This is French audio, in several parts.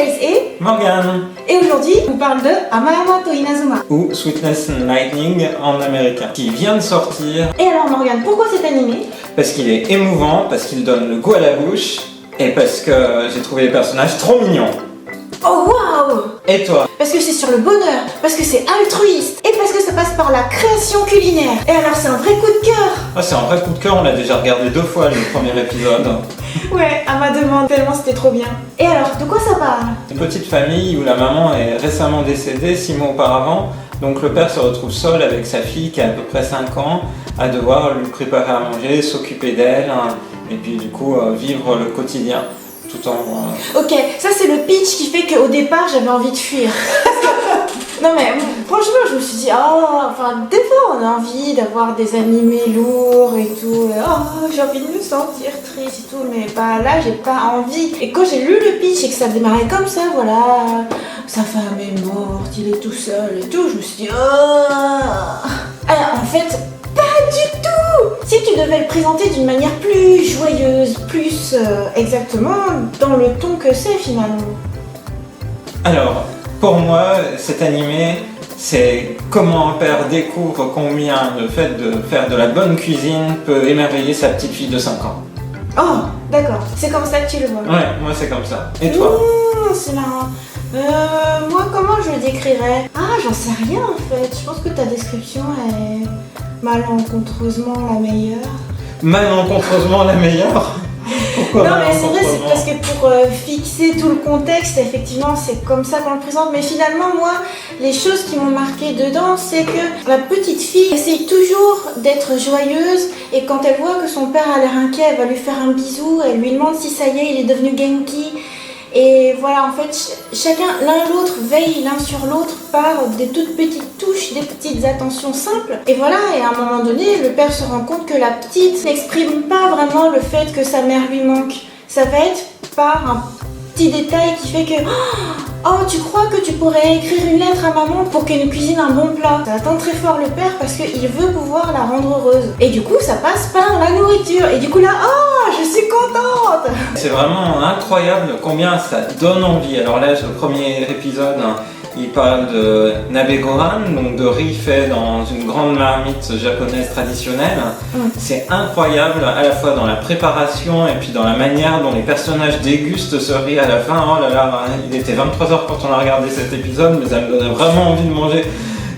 Anastasia et Morgan. Et aujourd'hui, on parle de Ama-ama to Inazuma. Ou Sweetness and Lightning en américain, qui vient de sortir. Et alors Morgan, pourquoi cet animé? Parce qu'il est émouvant, parce qu'il donne le goût à la bouche, et parce que j'ai trouvé les personnages trop mignons. Oh waouh! Et toi? Parce que c'est sur le bonheur, parce que c'est altruiste, et parce que ça passe par la création culinaire. Et alors c'est un vrai coup de cœur. Ah, c'est un vrai coup de cœur, on l'a déjà regardé 2 fois le premier épisode. Ouais, à ma demande, tellement c'était trop bien. Et alors, de quoi ça parle? Une petite famille où la maman est récemment décédée 6 mois auparavant, donc le père se retrouve seul avec sa fille qui a à peu près 5 ans, à devoir lui préparer à manger, s'occuper d'elle, et puis du coup vivre le quotidien. Tout en... Ok, ça c'est le pitch qui fait qu'au départ j'avais envie de fuir. Non mais franchement je me suis dit, des fois on a envie d'avoir des animés lourds et tout, j'ai envie de me sentir triste et tout, mais là j'ai pas envie. Et quand j'ai lu le pitch et que ça démarrait comme ça, voilà, sa femme est morte, il est tout seul et tout, je me suis dit, en fait, pas du tout. Si tu devais le présenter d'une manière plus joyeuse, plus exactement dans le ton que c'est finalement. Alors, pour moi, cet animé, c'est comment un père découvre combien le fait de faire de la bonne cuisine peut émerveiller sa petite fille de 5 ans. Oh, d'accord, c'est comme ça que tu le vois. Ouais, moi c'est comme ça. Et toi? C'est marrant. Moi, comment je le décrirais? J'en sais rien en fait. Je pense que ta description est malencontreusement la meilleure. Malencontreusement la meilleure? Pourquoi? Non mais c'est vrai, c'est parce que pour fixer tout le contexte, effectivement c'est comme ça qu'on le présente, mais finalement moi, les choses qui m'ont marqué dedans, c'est que la petite fille essaye toujours d'être joyeuse, et quand elle voit que son père a l'air inquiet, elle va lui faire un bisou, elle lui demande si ça y est, il est devenu Genki. Et voilà, en fait, chacun, l'un et l'autre, veille l'un sur l'autre par des toutes petites touches, des petites attentions simples. Et voilà, et à un moment donné, le père se rend compte que la petite n'exprime pas vraiment le fait que sa mère lui manque. Ça va être par un petit détail qui fait que tu crois que tu pourrais écrire une lettre à maman pour qu'elle nous cuisine un bon plat. Ça attend très fort le père parce qu'il veut pouvoir la rendre heureuse. Et du coup, ça passe par la nourriture. Et du coup là, je suis contente. C'est vraiment incroyable combien ça donne envie. Alors là, le premier épisode, il parle de nabe gohan, donc de riz fait dans une grande marmite japonaise traditionnelle. C'est incroyable à la fois dans la préparation et puis dans la manière dont les personnages dégustent ce riz à la fin. Oh là là, il était 23h quand on a regardé cet épisode, mais ça me donnait vraiment envie de manger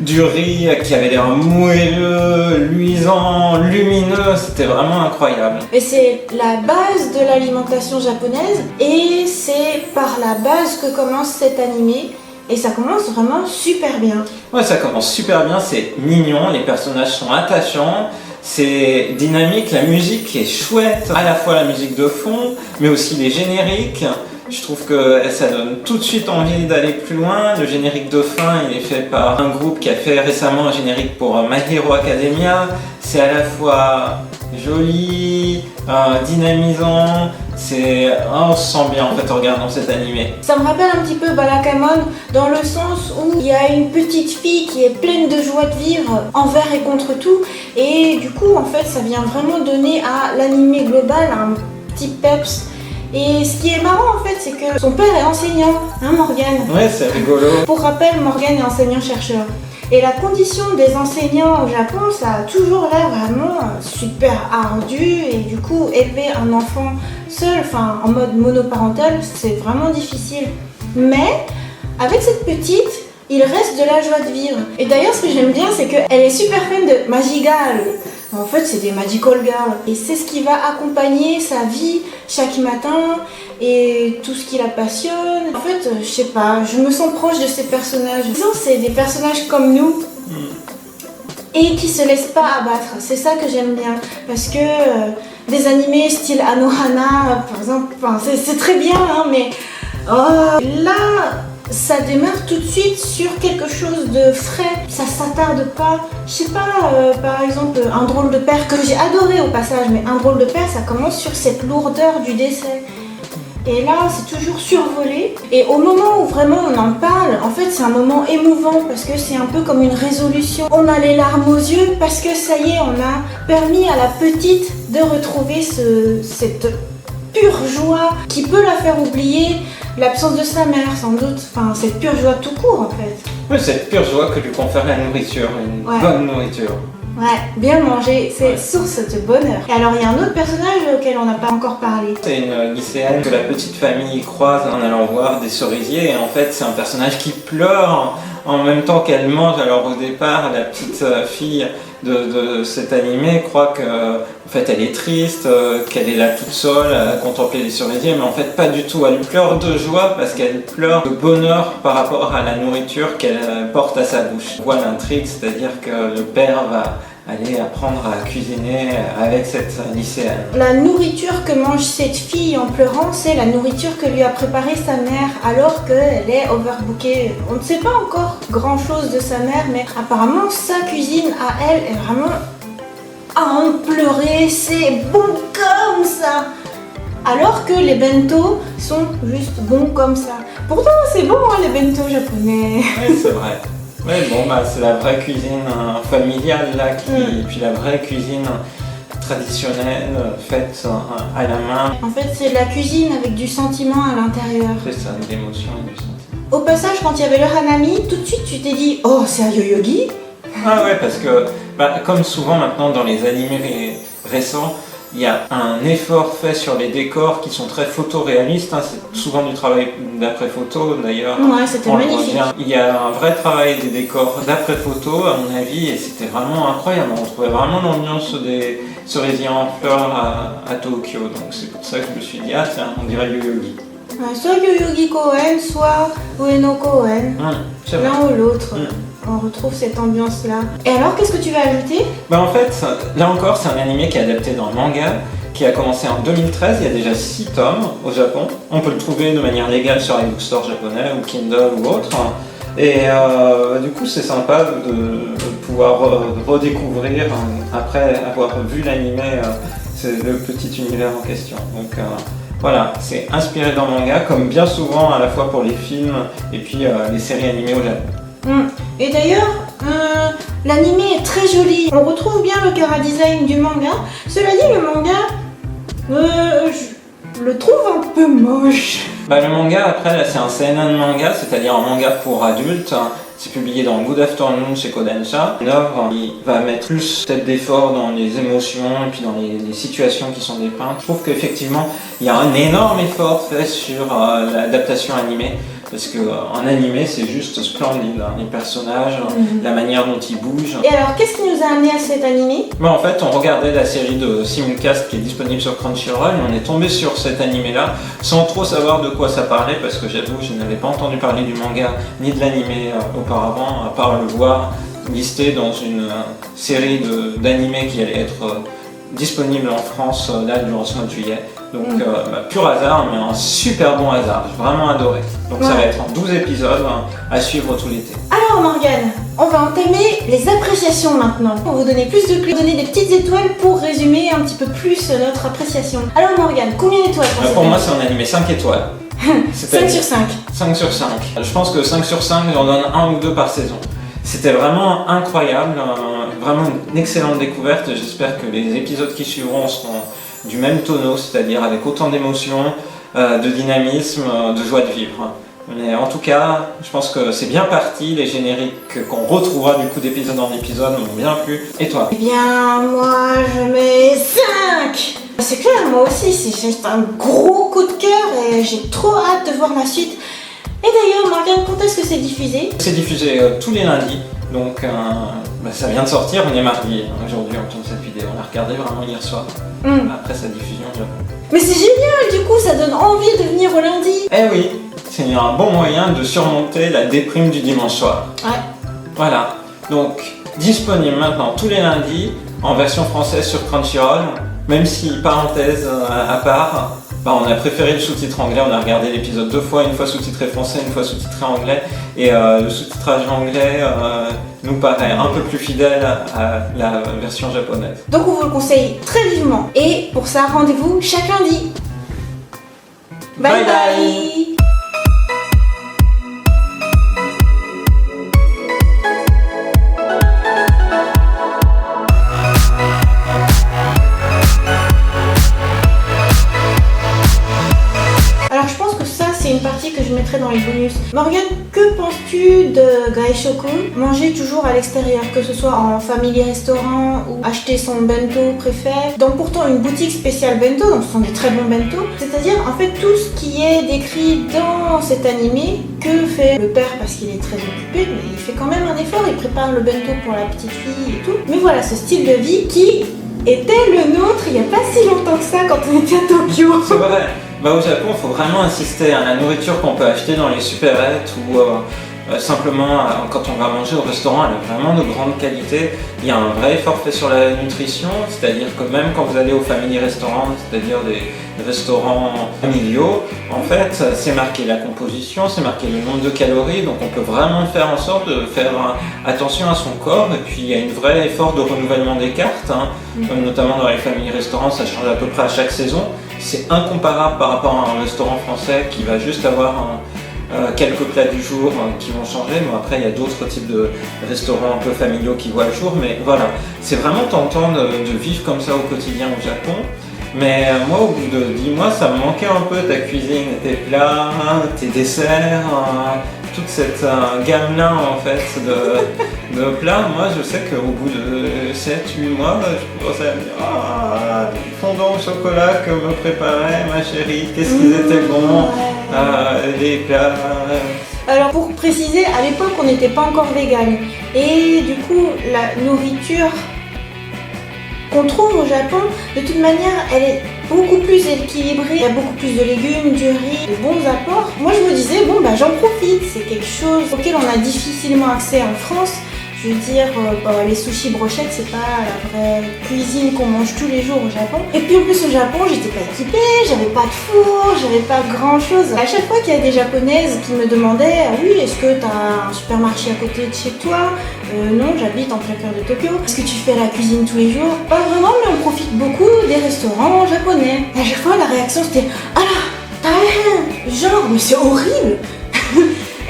du riz qui avait l'air moelleux, luisant, lumineux, c'était vraiment incroyable. Mais c'est la base de l'alimentation japonaise et c'est par la base que commence cet animé. Et ça commence vraiment super bien. Ouais, ça commence super bien, c'est mignon, les personnages sont attachants, c'est dynamique, la musique est chouette, à la fois la musique de fond, mais aussi les génériques. Je trouve que ça donne tout de suite envie d'aller plus loin. Le générique de fin, il est fait par un groupe qui a fait récemment un générique pour My Hero Academia. C'est à la fois joli, dynamisant, on se sent bien en fait en regardant cet animé. Ça me rappelle un petit peu Balakamon dans le sens où il y a une petite fille qui est pleine de joie de vivre envers et contre tout, et du coup en fait ça vient vraiment donner à l'animé global un petit peps. Et ce qui est marrant en fait, c'est que son père est enseignant, Morgan. Ouais, c'est rigolo. Pour rappel, Morgan est enseignant-chercheur. Et la condition des enseignants au Japon, ça a toujours l'air vraiment super ardu. Et du coup, élever un enfant seul, en mode monoparental, c'est vraiment difficile. Mais avec cette petite, il reste de la joie de vivre. Et d'ailleurs, ce que j'aime bien, c'est qu'elle est super fan de Magigal. En fait, c'est des magical girls. Et c'est ce qui va accompagner sa vie chaque matin et tout ce qui la passionne. En fait, je sais pas, je me sens proche de ces personnages. Disons, c'est des personnages comme nous et qui se laissent pas abattre. C'est ça que j'aime bien. Parce que des animés style Anohana, par exemple, c'est très bien, mais là... ça démarre tout de suite sur quelque chose de frais, ça s'attarde pas. Je sais pas, par exemple, Un drôle de père, que j'ai adoré au passage, mais Un drôle de père, ça commence sur cette lourdeur du décès. Et là, c'est toujours survolé. Et au moment où vraiment on en parle, en fait, c'est un moment émouvant parce que c'est un peu comme une résolution. On a les larmes aux yeux parce que ça y est, on a permis à la petite de retrouver cette pure joie qui peut la faire oublier l'absence de sa mère sans doute, enfin cette pure joie tout court en fait. Oui, cette pure joie que lui confère la nourriture, une bonne nourriture. Ouais, bien manger, c'est Ouais. source de bonheur. Et alors il y a un autre personnage auquel on n'a pas encore parlé. C'est une lycéenne que la petite famille croise en allant voir des cerisiers et en fait c'est un personnage qui pleure en même temps qu'elle mange. Alors au départ la petite fille de cet animé croit que en fait elle est triste, qu'elle est là toute seule à contempler les cerisiers, mais en fait pas du tout. Elle pleure de joie parce qu'elle pleure de bonheur par rapport à la nourriture qu'elle porte à sa bouche. On voit l'intrigue, c'est-à-dire que le père va aller apprendre à cuisiner avec cette lycéenne. La nourriture que mange cette fille en pleurant, c'est la nourriture que lui a préparée sa mère alors qu'elle est overbookée. On ne sait pas encore grand chose de sa mère, mais apparemment sa cuisine à elle est vraiment à en pleurer, c'est bon comme ça. Alors que les bento sont juste bons comme ça. Pourtant c'est bon les bento japonais. Oui, c'est vrai. Oui, bon, bah, c'est la vraie cuisine familiale là, puis la vraie cuisine traditionnelle faite à la main. En fait c'est de la cuisine avec du sentiment à l'intérieur. C'est ça, de l'émotion et du sentiment. Au passage, quand il y avait le hanami, tout de suite tu t'es dit « Oh, c'est un yoyogi ?» Ah ouais, parce que comme souvent maintenant dans les animés récents, il y a un effort fait sur les décors qui sont très photoréalistes, hein. C'est souvent du travail d'après-photo d'ailleurs. Ouais, c'était On le magnifique. voit bien. Il y a un vrai travail des décors d'après-photo à mon avis et c'était vraiment incroyable. On trouvait vraiment l'ambiance des cerisiers en fleurs à Tokyo. Donc c'est pour ça que je me suis dit, ah tiens, on dirait Yoyogi. Ouais, soit Yoyogi Koen, soit Ueno Koen, C'est vrai. l'un ou l'autre. Mm. On retrouve cette ambiance-là. Et alors, qu'est-ce que tu vas ajouter? En fait, là encore, c'est un animé qui est adapté dans le manga, qui a commencé en 2013, il y a déjà 6 tomes au Japon. On peut le trouver de manière légale sur les bookstores japonais ou Kindle ou autre. Et du coup, c'est sympa de pouvoir redécouvrir, après avoir vu l'animé, c'est le petit univers en question. Donc voilà, c'est inspiré d'un manga, comme bien souvent à la fois pour les films et puis les séries animées au Japon. Et d'ailleurs, l'animé est très joli. On retrouve bien le chara-design du manga. Cela dit, le manga, je le trouve un peu moche. Le manga, après, là, c'est un seinen manga, c'est-à-dire un manga pour adultes. C'est publié dans Good Afternoon chez Kodansha. Une œuvre qui va mettre plus peut-être d'effort dans les émotions et puis dans les situations qui sont dépeintes. Je trouve qu'effectivement, il y a un énorme effort fait sur l'adaptation animée. Parce qu'en animé, c'est juste splendide, hein. Les personnages, la manière dont ils bougent. Et alors, qu'est-ce qui nous a amené à cet animé? En fait, on regardait la série de Simulcast qui est disponible sur Crunchyroll et on est tombé sur cet animé-là sans trop savoir de quoi ça parlait parce que j'avoue, je n'avais pas entendu parler du manga ni de l'animé auparavant, à part le voir listé dans une série d'animés qui allait être disponible en France là durant ce mois de juillet. Donc pur hasard, mais un super bon hasard, j'ai vraiment adoré. Donc ça va être en 12 épisodes à suivre tout l'été. Alors Morgane, on va entamer les appréciations maintenant. On va vous donner plus de clés, donner des petites étoiles pour résumer un petit peu plus notre appréciation. Alors Morgane, combien d'étoiles Pour moi, c'est un animé 5 étoiles. 5 sur 5. 5 sur 5. Je pense que 5 sur 5, j'en donne 1 ou 2 par saison. C'était vraiment incroyable, vraiment une excellente découverte. J'espère que les épisodes qui suivront seront du même tonneau, c'est-à-dire avec autant d'émotion, de dynamisme, de joie de vivre. Mais en tout cas, je pense que c'est bien parti, les génériques qu'on retrouvera du coup d'épisode en épisode m'ont bien plu. Et toi? Eh bien, moi je mets 5. C'est clair, moi aussi, c'est juste un gros coup de cœur et j'ai trop hâte de voir la suite. Et d'ailleurs, Morgane, quand est-ce que c'est diffusé? C'est diffusé tous les lundis, donc ça vient de sortir, on est mardi aujourd'hui en tourne cette vidéo. On l'a regardé vraiment hier soir, après sa diffusion au Japon. Mais c'est génial, du coup, ça donne envie de venir au lundi. Eh oui, c'est un bon moyen de surmonter la déprime du dimanche soir. Ouais. Voilà, donc disponible maintenant tous les lundis en version française sur Crunchyroll, même si, parenthèse à part, on a préféré le sous-titre anglais, on a regardé l'épisode 2 fois, une fois sous-titré français, une fois sous-titré anglais, et le sous-titrage anglais nous paraît un peu plus fidèle à la version japonaise. Donc on vous le conseille très vivement. Et pour ça, rendez-vous chaque lundi. Bye bye. Alors je pense que ça c'est une partie mettrai dans les bonus. Morgane, que penses-tu de gaishoku, manger toujours à l'extérieur, que ce soit en family restaurant ou acheter son bento préféré dans pourtant une boutique spéciale bento, donc ce sont des très bons bento. C'est-à-dire en fait tout ce qui est décrit dans cet animé, que fait le père parce qu'il est très occupé, mais il fait quand même un effort, il prépare le bento pour la petite fille et tout. Mais voilà, ce style de vie qui était le nôtre il n'y a pas si longtemps que ça quand on était à Tokyo. C'est vrai. Au Japon, il faut vraiment insister à la nourriture qu'on peut acheter dans les supérettes ou simplement quand on va manger au restaurant, elle est vraiment de grande qualité. Il y a un vrai effort fait sur la nutrition, c'est-à-dire que même quand vous allez au family restaurant, c'est-à-dire des restaurants familiaux, en fait, c'est marqué la composition, c'est marqué le nombre de calories, donc on peut vraiment faire en sorte de faire attention à son corps. Et puis il y a un vrai effort de renouvellement des cartes, notamment dans les family restaurants, ça change à peu près à chaque saison. C'est incomparable par rapport à un restaurant français qui va juste avoir quelques plats du jour qui vont changer. Bon, après, il y a d'autres types de restaurants un peu familiaux qui voient le jour, mais voilà, c'est vraiment tentant de vivre comme ça au quotidien au Japon. Mais moi, au bout de 10 mois, ça me manquait un peu ta cuisine, tes plats, tes desserts, toute cette gamme-là en fait de plats. Moi, je sais qu'au bout de 7-8 mois, je commençais à me dire du fondant au chocolat que me préparait ma chérie, qu'est-ce qu'ils étaient bons, les plats. Alors pour préciser, à l'époque on n'était pas encore vegan et du coup la nourriture qu'on trouve au Japon, de toute manière, elle est beaucoup plus équilibrée, il y a beaucoup plus de légumes, du riz, de bons apports. Moi je me disais, j'en profite, c'est quelque chose auquel on a difficilement accès en France. Je veux dire, les sushis brochettes, c'est pas la vraie cuisine qu'on mange tous les jours au Japon. Et puis en plus au Japon, j'étais pas équipée, j'avais pas de four, j'avais pas grand chose. À chaque fois qu'il y a des japonaises qui me demandaient, ah oui, est-ce que t'as un supermarché à côté de chez toi? Non, j'habite en plein cœur de Tokyo. Est-ce que tu fais la cuisine tous les jours? Pas vraiment, mais on profite beaucoup des restaurants japonais. Et à chaque fois, la réaction c'était, ah là, taïen, genre, mais c'est horrible.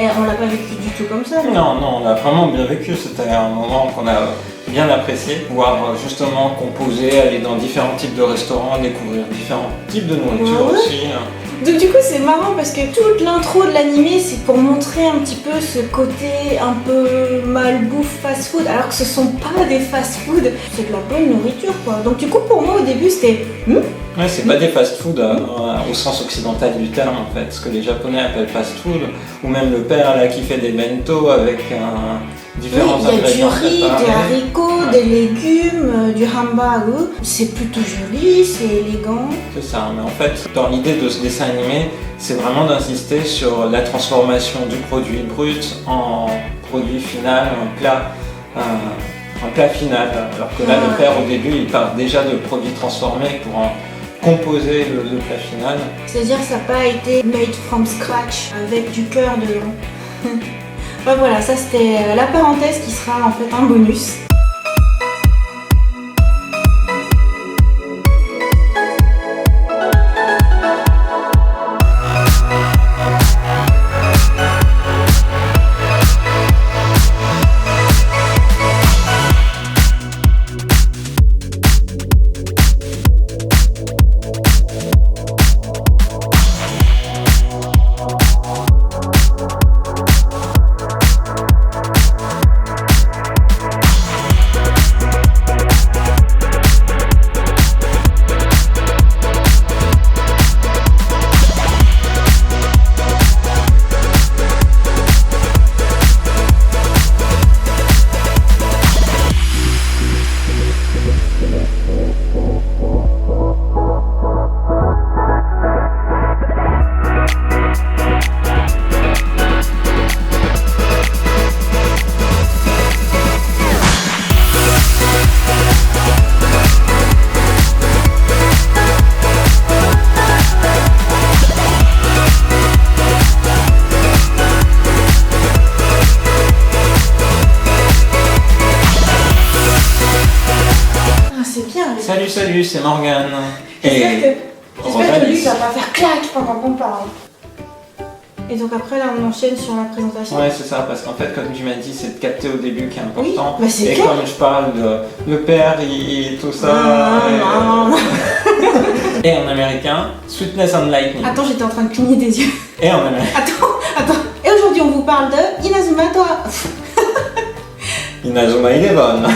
Et on l'a pas vécu du tout comme ça. Non, on a vraiment bien vécu. C'était un moment qu'on a bien apprécié. Pouvoir justement composer, aller dans différents types de restaurants, découvrir différents types de nourriture aussi. Donc du coup c'est marrant parce que toute l'intro de l'animé c'est pour montrer un petit peu ce côté un peu malbouffe fast-food alors que ce sont pas des fast-food, c'est de la bonne nourriture quoi. Donc du coup pour moi au début c'était Ouais, c'est pas des fast-food au sens occidental du terme en fait, ce que les Japonais appellent fast-food, ou même le père là qui fait des bento avec différents ingrédients. Il y a du riz, des haricots, des légumes, du hamburger. C'est plutôt joli, c'est élégant. C'est ça, mais en fait, dans l'idée de ce dessin animé, c'est vraiment d'insister sur la transformation du produit brut en produit final, un plat final. Alors que là, le père au début, il part déjà de produits transformés pour en composer le plat final. C'est-à-dire que ça n'a pas été made from scratch avec du cœur dedans. Voilà, ça c'était la parenthèse qui sera en fait un bonus. Salut, c'est Morgane. J'espère que lui va pas faire claque pendant qu'on parle. Et donc après là on enchaîne sur la présentation. Ouais c'est ça, parce qu'en fait comme tu m'as dit c'est de capter au début qui est important. Oui, c'est et clair. Comme je parle de le père et tout ça. Et en américain, Sweetness and Lightning. Attends, j'étais en train de cligner des yeux. Et en américain. Attends, parle de Inazuma 3. Inazuma Eleven.